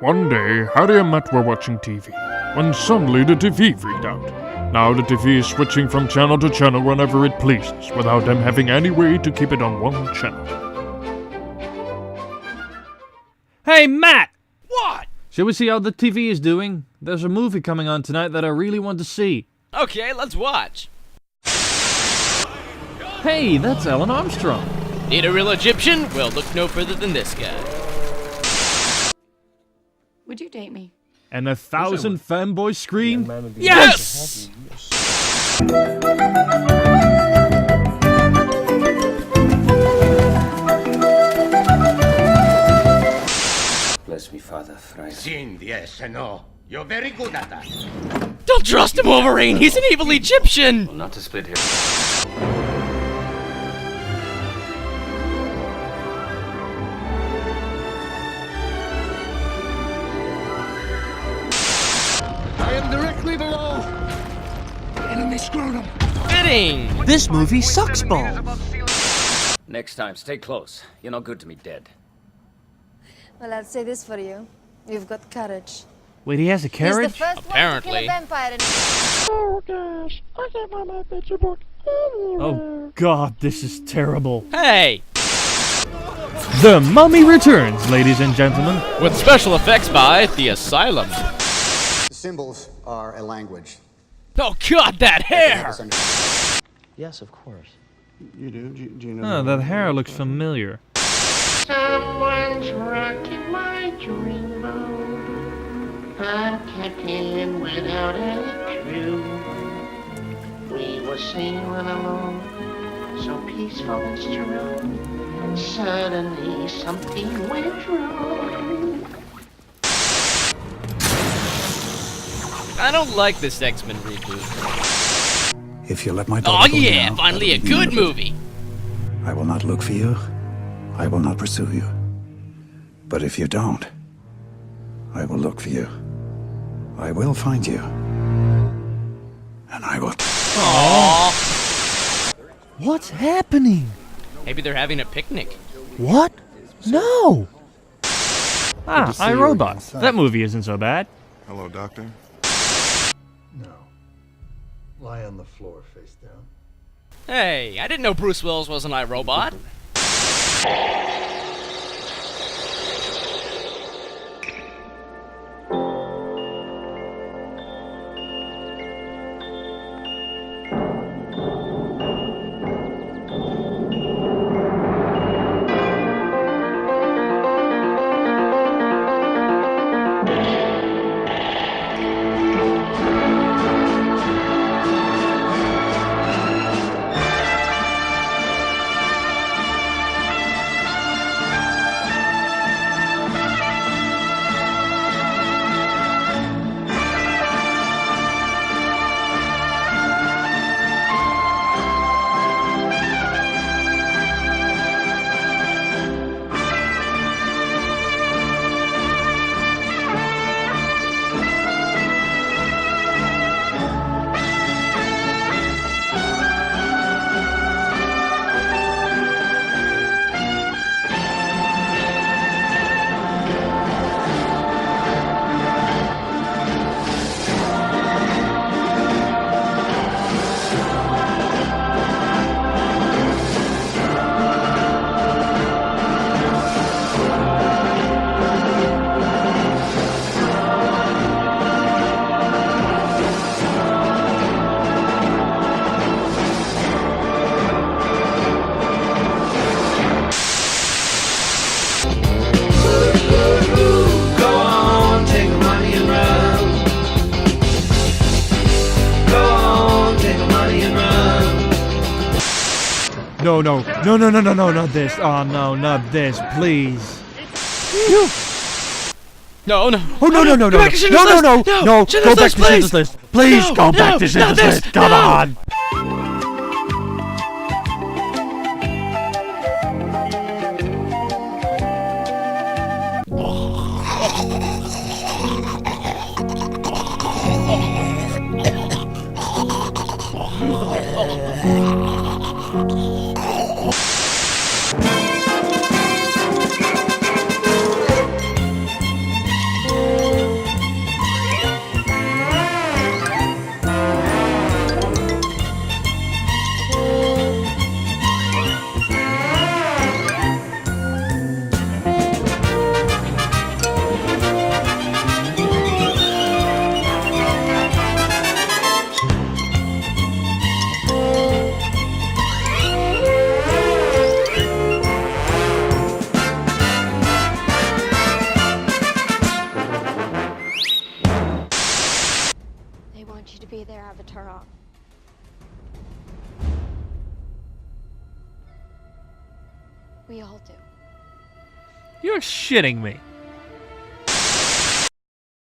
One day, Harry and Matt were watching TV, when suddenly the TV freaked out. Now the TV is switching from channel to channel whenever it pleases, without them having any way to keep it on one channel. Hey, Matt! What? Shall we see how the TV is doing? There's a movie coming on tonight that I really want to see. Okay, let's watch. Hey, that's Alan Armstrong. Need a real Egyptian? Well, look no further than this guy. Would you date me? And 1,000 fanboys screamed, Yes! Bless me, Father Friar. Sin, yes and no. You're very good at that. Don't trust him, Wolverine! He's an evil Egyptian! Well, not to split here. I am directly below. Enemy scrotum. Fitting! This movie sucks balls. Next time, stay close. You're no good to me dead. Well, I'll say this for you. You've got courage. Wait, he has a He's the carriage? first Apparently. one to kill a vampire. Oh god, this is terrible. Hey! The Mummy returns, ladies and gentlemen. With special effects by The Asylum. Symbols are a language. Oh god, that hair! Yes, of course. You do? Do you know? Oh, that hair looks familiar. Someone's rocking my dreamboat. I'm captain without any crew. We were sailing along, so peaceful and strong. And suddenly something went wrong. I don't like this X-Men reboot. If you let my Oh daughter go yeah, now, finally a I will good leave you. movie. I will not look for you. I will not pursue you. But if you don't, I will look for you. I will find you. And I will... Aww. What's happening? Maybe they're having a picnic. What? No! Ah, iRobot. That movie isn't so bad. Hello, Doctor. No. Lie on the floor, face down. Hey, I didn't know Bruce Willis was an iRobot. No, not this. Oh no, not this, please. No. Oh no. Go back to Schindler's List. No, go back to please. Schindler's List. Please No, go back no, to not Schindler's this, List. Come no. on. be there, Avatar. We all do. You're shitting me.